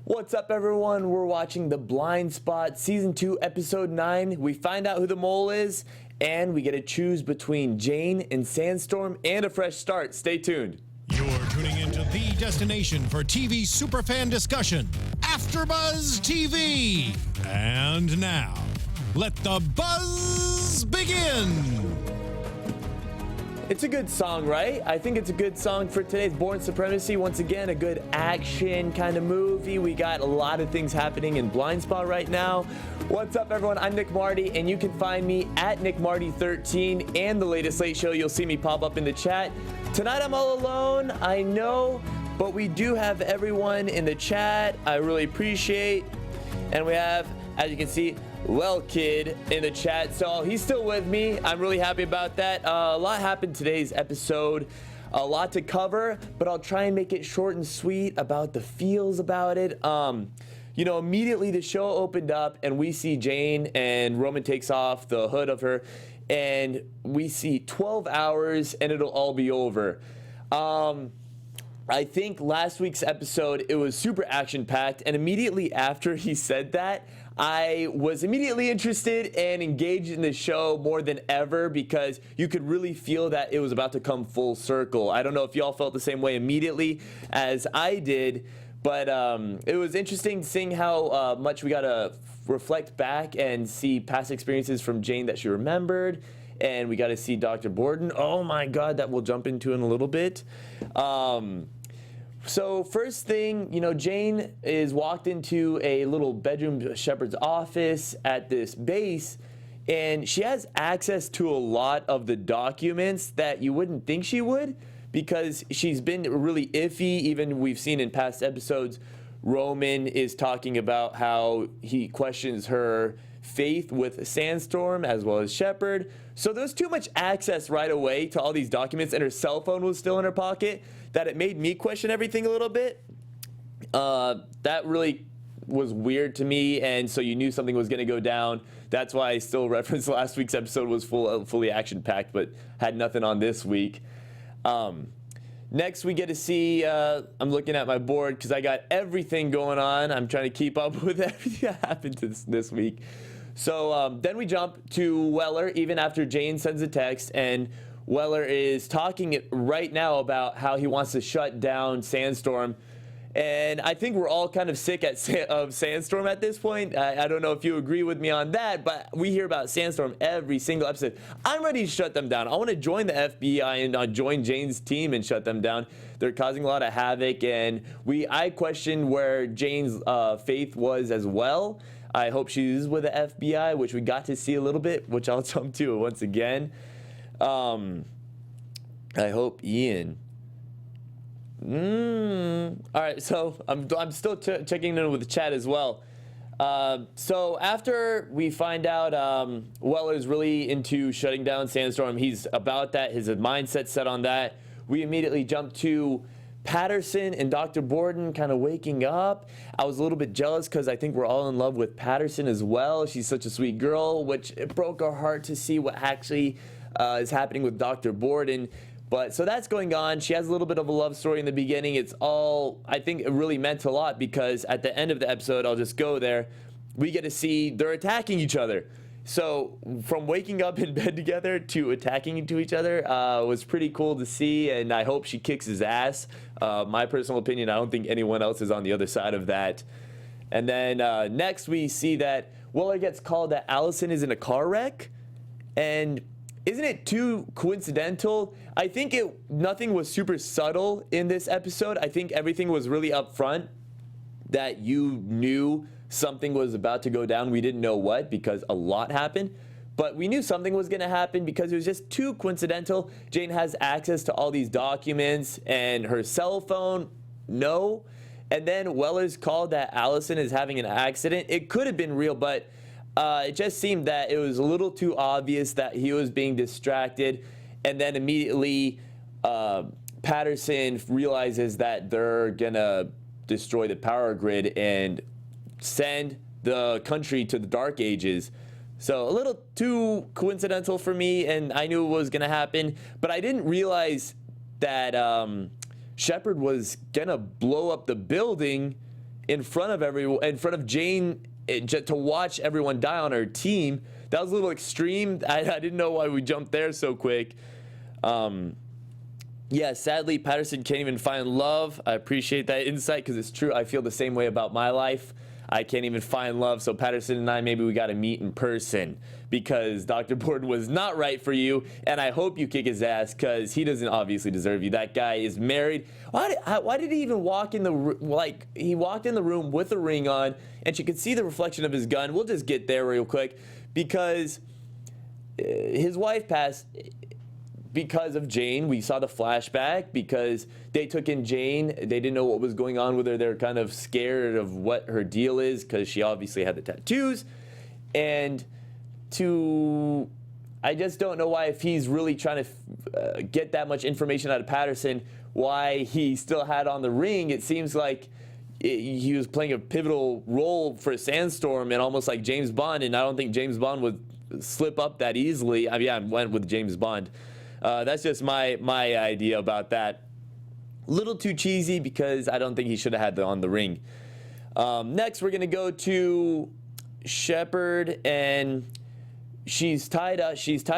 What's up, everyone? We're watching the Blindspot Season 2, Episode 9. We find out who the mole is, and we get to choose between Jane and Sandstorm and a fresh start. Stay tuned. You're tuning into the destination for TV superfan discussion, AFTERBUZZ TV. And now, let the buzz begin. It's a good song, right? I think it's a good song for today's Born Supremacy. Once again, a good action kind of movie. We got a lot of things happening in Blindspot right now. What's up, everyone? I'm Nick Mardi, and you can find me at Nick Mardi 13 and the latest late show. You'll see me pop up in the chat. Tonight I'm all alone, I know, but we do have everyone in the chat. I really appreciate. And we have, as you can see, Well Kid in the chat, so he's still with me. I'm really happy about that. A lot happened today's episode, a lot to cover, but I'll try and make it short and sweet about the feels about it. You know, immediately the show opened up and we see Jane and Roman takes off the hood of her and we see 12 hours and it'll all be over. I think last week's episode, it was super action-packed, and immediately after he said that, I was immediately interested and engaged in the show more than ever because you could really feel that it was about to come full circle. I don't know if y'all felt the same way immediately as I did, but it was interesting seeing how much we got to reflect back and see past experiences from Jane that she remembered. And we got to see Dr. Borden. Oh my God, that we'll jump into in a little bit. So first thing, you know, Jane is walked into a little bedroom shepherd's office at this base, and she has access to a lot of the documents that you wouldn't think she would, because she's been really iffy. Even we've seen in past episodes, Roman is talking about how he questions her faith with Sandstorm as well as Shepherd. So there was too much access right away to all these documents, and her cell phone was still in her pocket, that it made me question everything a little bit. That really was weird to me, and so you knew something was going to go down. That's why I still referenced last week's episode was fully action-packed, but had nothing on this week. Next, we get to see, I'm looking at my board because I got everything going on. I'm trying to keep up with everything that happened this week. So then we jump to Weller, even after Jane sends a text, and Weller is talking right now about how he wants to shut down Sandstorm. And I think we're all kind of sick of Sandstorm at this point. I don't know if you agree with me on that, but we hear about Sandstorm every single episode. I'm ready to shut them down. I want to join the FBI and join Jane's team and shut them down. They're causing a lot of havoc, and I question where Jane's faith was as well. I hope she's with the FBI, which we got to see a little bit, which I'll jump to once again. I hope Ian. All right, so I'm still checking in with the chat as well. So after we find out Weller's really into shutting down Sandstorm, he's about that, his mindset set on that, we immediately jump to Patterson and Dr. Borden kind of waking up. I was a little bit jealous because I think we're all in love with Patterson as well. She's such a sweet girl, which it broke our heart to see what actually is happening with Dr. Borden. But so that's going on. She has a little bit of a love story in the beginning. It's all, I think it really meant a lot because at the end of the episode, I'll just go there, we get to see they're attacking each other. So from waking up in bed together to attacking into each other was pretty cool to see, and I hope she kicks his ass. My personal opinion, I don't think anyone else is on the other side of that. And then next we see that Weller gets called that Allison is in a car wreck, and isn't it too coincidental? I think nothing was super subtle in this episode. I think everything was really upfront, that you knew something was about to go down. We didn't know what because a lot happened, but we knew something was going to happen because it was just too coincidental. Jane has access to all these documents and her cell phone, no. And then Weller's called that Allison is having an accident. It could have been real, but it just seemed that it was a little too obvious that he was being distracted. And then immediately Patterson realizes that they're gonna destroy the power grid and send the country to the dark ages. So a little too coincidental for me, and I knew it was gonna happen, but I didn't realize that Shepherd was gonna blow up the building in front of everyone, in front of Jane, to watch everyone die on her team. That was a little extreme. I didn't know why we jumped there so quick. Yeah, sadly, Patterson can't even find love. I appreciate that insight because it's true. I feel the same way about my life. I can't even find love. So Patterson and I, maybe we got to meet in person because Dr. Borden was not right for you. And I hope you kick his ass because he doesn't obviously deserve you. That guy is married. Why did he even walk in he walked in the room with a ring on and she could see the reflection of his gun. We'll just get there real quick because his wife passed because of Jane. We saw the flashback because they took in Jane. They didn't know what was going on with her. They're kind of scared of what her deal is because she obviously had the tattoos. And I just don't know why, if he's really trying to get that much information out of Patterson, why he still had on the ring. It seems like he was playing a pivotal role for Sandstorm and almost like James Bond. And I don't think James Bond would slip up that easily. I mean, I went with James Bond. That's just my idea about that. Little too cheesy because I don't think he should have had on the ring. Next, we're gonna go to Shepard, and she's tied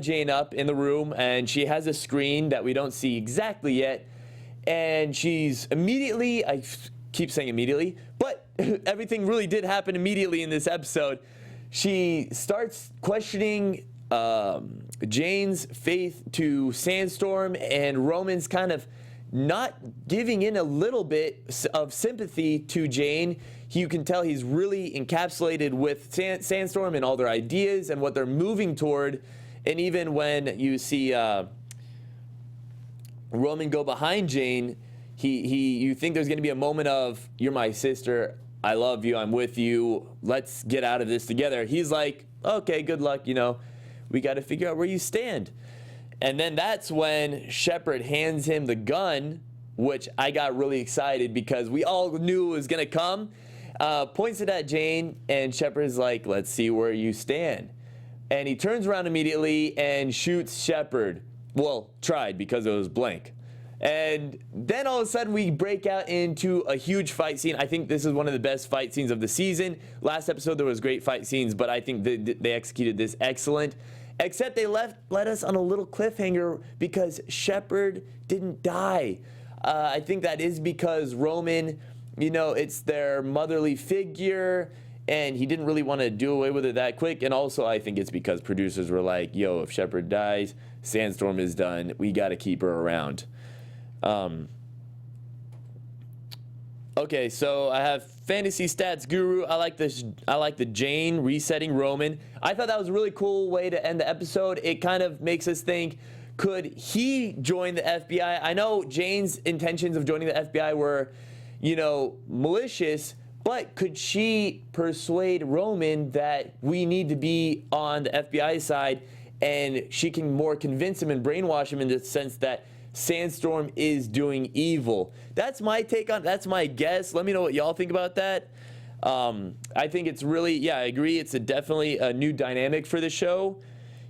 Jane up in the room, and she has a screen that we don't see exactly yet. And she's immediately, I keep saying immediately, but everything really did happen immediately in this episode. She starts questioning Jane's faith to Sandstorm, and Roman's kind of not giving in a little bit of sympathy to Jane. You can tell he's really encapsulated with Sandstorm and all their ideas and what they're moving toward. And even when you see Roman go behind Jane, you think there's going to be a moment of, you're my sister, I love you, I'm with you, let's get out of this together. He's like, okay, good luck, we got to figure out where you stand. And then that's when Shepard hands him the gun, which I got really excited because we all knew it was going to come. Points it at Jane, and Shepard's like, let's see where you stand. And he turns around immediately and shoots Shepard. Well, tried because it was blank. And then all of a sudden we break out into a huge fight scene. I think this is one of the best fight scenes of the season. Last episode there was great fight scenes, but I think they executed this excellent. Except they let us on a little cliffhanger because Shepard didn't die. I think that is because Roman, it's their motherly figure, and he didn't really want to do away with it that quick. And also I think it's because producers were like, yo, if Shepard dies, Sandstorm is done. We got to keep her around. Okay, so I have Fantasy Stats Guru. I like the Jane resetting Roman. I thought that was a really cool way to end the episode. It kind of makes us think, could he join the FBI? I know Jane's intentions of joining the FBI were, malicious, but could she persuade Roman that we need to be on the FBI side, and she can more convince him and brainwash him in the sense that Sandstorm is doing evil? That's my take on, that's my guess. Let me know what y'all think about that. I think it's really, I agree. It's definitely a new dynamic for the show.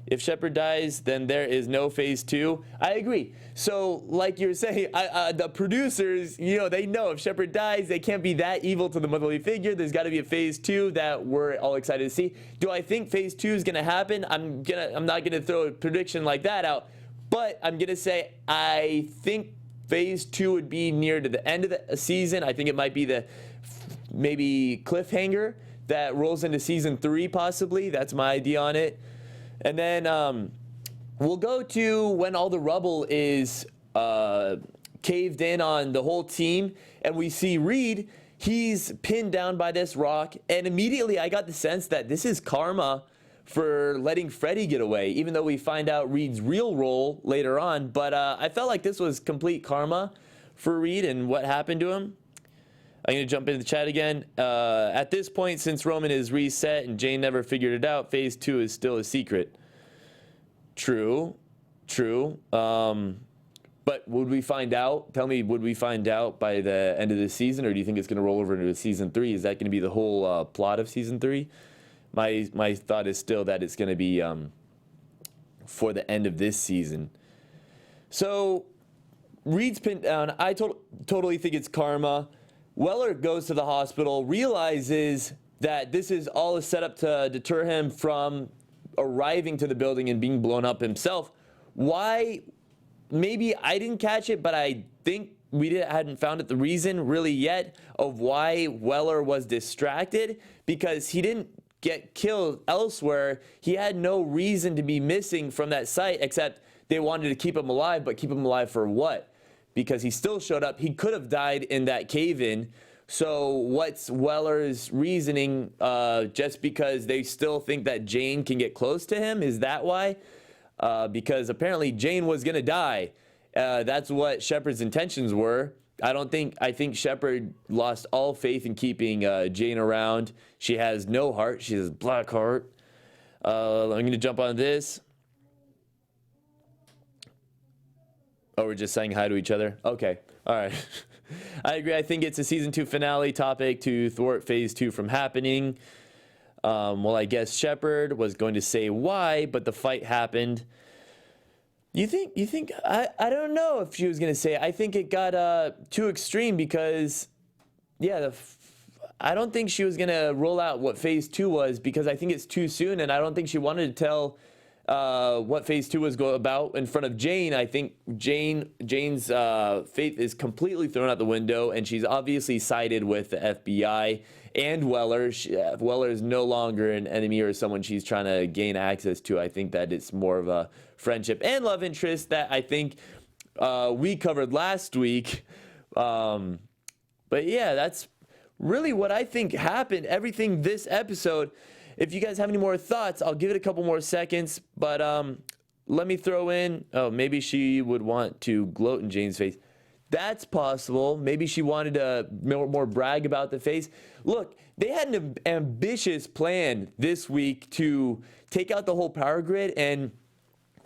If Shepard dies, then there is no phase 2. I agree. So like you're saying, the producers, they know if Shepard dies, they can't be that evil to the motherly figure. There's got to be a phase 2 that we're all excited to see. Do I think phase 2 is going to happen? I'm not going to throw a prediction like that out. But I'm going to say I think phase 2 would be near to the end of the season. I think it might be the maybe cliffhanger that rolls into season 3 possibly. That's my idea on it. And then we'll go to when all the rubble is caved in on the whole team. And we see Reed. He's pinned down by this rock. And immediately I got the sense that this is karma for letting Freddy get away, even though we find out Reed's real role later on. But I felt like this was complete karma for Reed and what happened to him. I'm going to jump into the chat again. At this point, since Roman is reset and Jane never figured it out, phase 2 is still a secret. True. But would we find out? Tell me, would we find out by the end of the season, or do you think it's going to roll over into season 3? Is that going to be the whole plot of season 3? My thought is still that it's going to be for the end of this season. So Reed's pinned down. I totally think it's karma. Weller goes to the hospital, realizes that this is all a setup to deter him from arriving to the building and being blown up himself. Why? Maybe I didn't catch it, but I think we hadn't found the reason really yet of why Weller was distracted, because he didn't get killed elsewhere. He had no reason to be missing from that site, except they wanted to keep him alive, but keep him alive for what? Because he still showed up. He could have died in that cave-in. So what's Weller's reasoning? Just because they still think that Jane can get close to him? Is that why? Because apparently Jane was gonna die. That's what Shepard's intentions were. I think Shepard lost all faith in keeping Jane around. She has no heart. She has black heart. I'm gonna jump on this. Oh, we're just saying hi to each other. Okay, all right. I agree. I think it's a season 2 finale topic to thwart phase 2 from happening. Well, I guess Shepard was going to say why, but the fight happened. You think, I don't know if she was going to say, I think it got too extreme because, yeah, I don't think she was going to roll out what phase 2 was, because I think it's too soon, and I don't think she wanted to tell what phase 2 was about in front of Jane. I think Jane's faith is completely thrown out the window, and she's obviously sided with the FBI and Weller. Weller is no longer an enemy or someone she's trying to gain access to. I think that it's more of a friendship and love interest that I think we covered last week. But yeah, that's really what I think happened. Everything this episode. If you guys have any more thoughts, I'll give it a couple more seconds. But let me throw in, oh, maybe she would want to gloat in Jane's face. That's possible. Maybe she wanted to more brag about the face. Look, they had an ambitious plan this week to take out the whole power grid and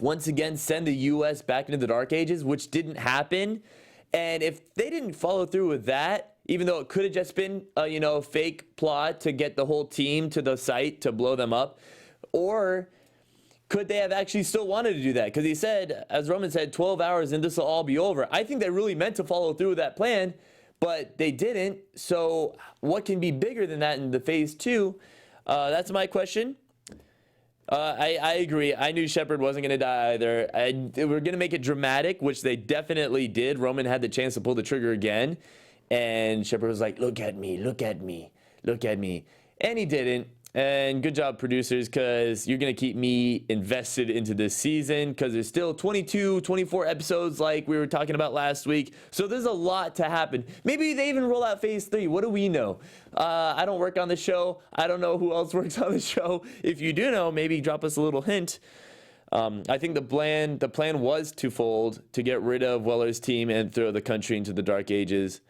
once again send the U.S. back into the Dark Ages, which didn't happen. And if they didn't follow through with that, even though it could have just been a fake plot to get the whole team to the site to blow them up, or could they have actually still wanted to do that? Because he said, as Roman said, 12 hours and this will all be over. I think they really meant to follow through with that plan, but they didn't. So what can be bigger than that in the phase 2? That's my question. I agree. I knew Shepard wasn't going to die either. They were going to make it dramatic, which they definitely did. Roman had the chance to pull the trigger again. And Shepard was like, look at me, look at me, look at me. And he didn't. And good job, producers, because you're going to keep me invested into this season, because there's still 22, 24 episodes like we were talking about last week. So there's a lot to happen. Maybe they even roll out phase 3. What do we know? I don't work on the show. I don't know who else works on the show. If you do know, maybe drop us a little hint. I think the plan was twofold: to get rid of Weller's team and throw the country into the Dark Ages.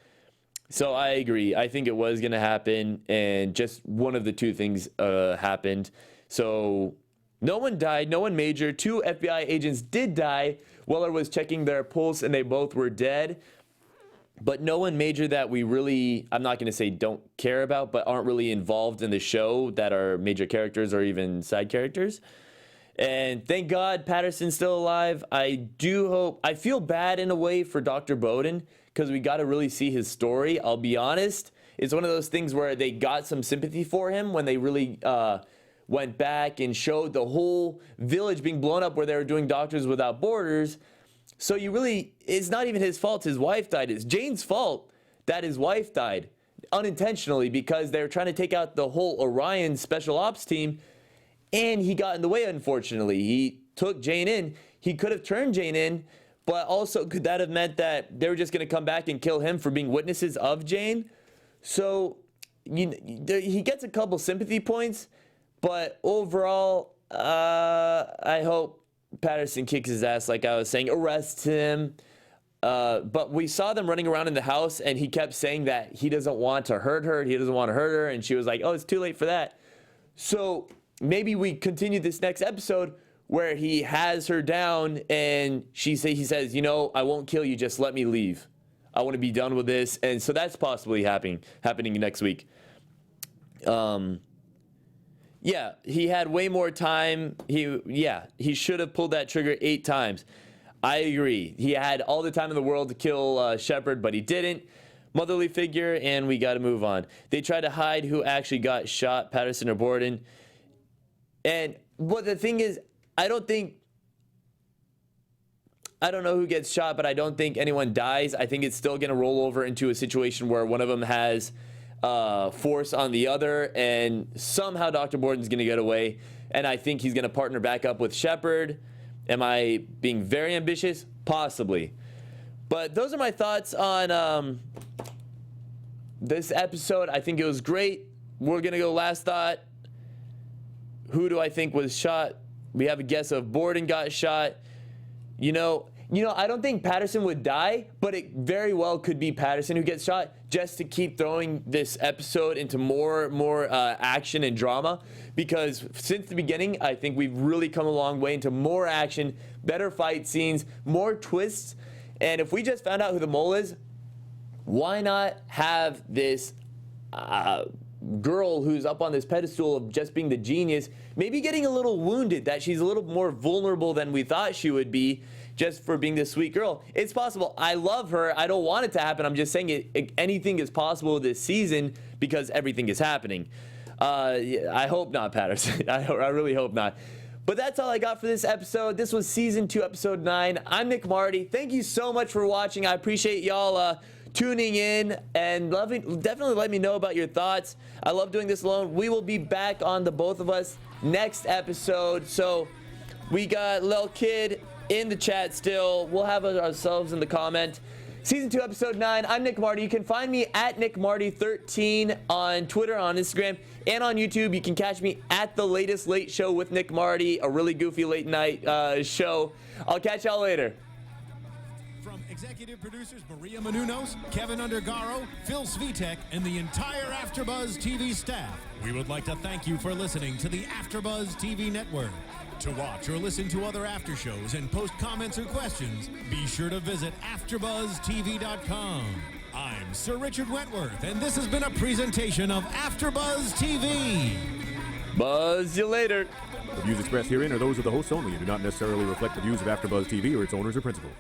So I agree. I think it was going to happen, and just one of the two things happened. So no one died, no one major. 2 FBI agents did die. Weller was checking their pulse, and they both were dead. But no one major that we really, I'm not going to say don't care about, but aren't really involved in the show that are major characters or even side characters. And thank God Patterson's still alive. I feel bad in a way for Dr. Bowden, because we got to really see his story. I'll be honest. It's one of those things where they got some sympathy for him when they really went back and showed the whole village being blown up where they were doing Doctors Without Borders. So it's not even his fault his wife died. It's Jane's fault that his wife died unintentionally, because they were trying to take out the whole Orion special ops team, and he got in the way, unfortunately. He took Jane in. He could have turned Jane in, but also could that have meant that they were just going to come back and kill him for being witnesses of Jane? So he gets a couple sympathy points, but overall, I hope Patterson kicks his ass, like I was saying, arrests him. But we saw them running around in the house, and he kept saying that he doesn't want to hurt her. He doesn't want to hurt her. And she was like, oh, it's too late for that. So maybe we continue this next episode where he has her down, and he says, I won't kill you, just let me leave. I want to be done with this. And so that's possibly happening next week. Yeah, he had way more time. He should have pulled that trigger 8 times. I agree. He had all the time in the world to kill Shepard, but he didn't. motherly figure, and we got to move on. They tried to hide who actually got shot, Patterson or Borden. And what the thing is, I don't know who gets shot, but I don't think anyone dies. I think it's still going to roll over into a situation where one of them has force on the other, and somehow Dr. Borden's going to get away. And I think he's going to partner back up with Shepard. Am I being very ambitious? Possibly. But those are my thoughts on this episode. I think it was great. We're going to go last thought. Who do I think was shot? We have a guess of Borden got shot. You know, I don't think Patterson would die, but it very well could be Patterson who gets shot, just to keep throwing this episode into more action and drama. Because since the beginning, I think we've really come a long way into more action, better fight scenes, more twists. And if we just found out who the mole is, why not have this girl who's up on this pedestal of just being the genius, maybe getting a little wounded, that she's a little more vulnerable than we thought she would be, just for being this sweet girl. It's possible. I love her. I don't want it to happen. I'm just saying anything is possible this season because everything is happening. I hope not, Patterson. I really hope not. But that's all I got for this episode. This was Season 2, Episode 9. I'm Nick Mardi. Thank you so much for watching. I appreciate y'all tuning in, and definitely let me know about your thoughts. I love doing this alone. We will be back on the both of us next episode. So we got Lil Kid in the chat still. We'll have ourselves in the comment. Season 2, Episode 9. I'm Nick Mardi. You can find me at NickMardi13 on Twitter, on Instagram, and on YouTube. You can catch me at The Latest Late Show with Nick Mardi, a really goofy late night show. I'll catch y'all later. From executive producers Maria Menounos, Kevin Undergaro, Phil Svitek, and the entire AfterBuzz TV staff, we would like to thank you for listening to the AfterBuzz TV network. To watch or listen to other after shows and post comments or questions, be sure to visit AfterBuzzTV.com. I'm Sir Richard Wentworth, and this has been a presentation of AfterBuzz TV. Buzz you later. The views expressed herein are those of the hosts only and do not necessarily reflect the views of AfterBuzz TV or its owners or principals.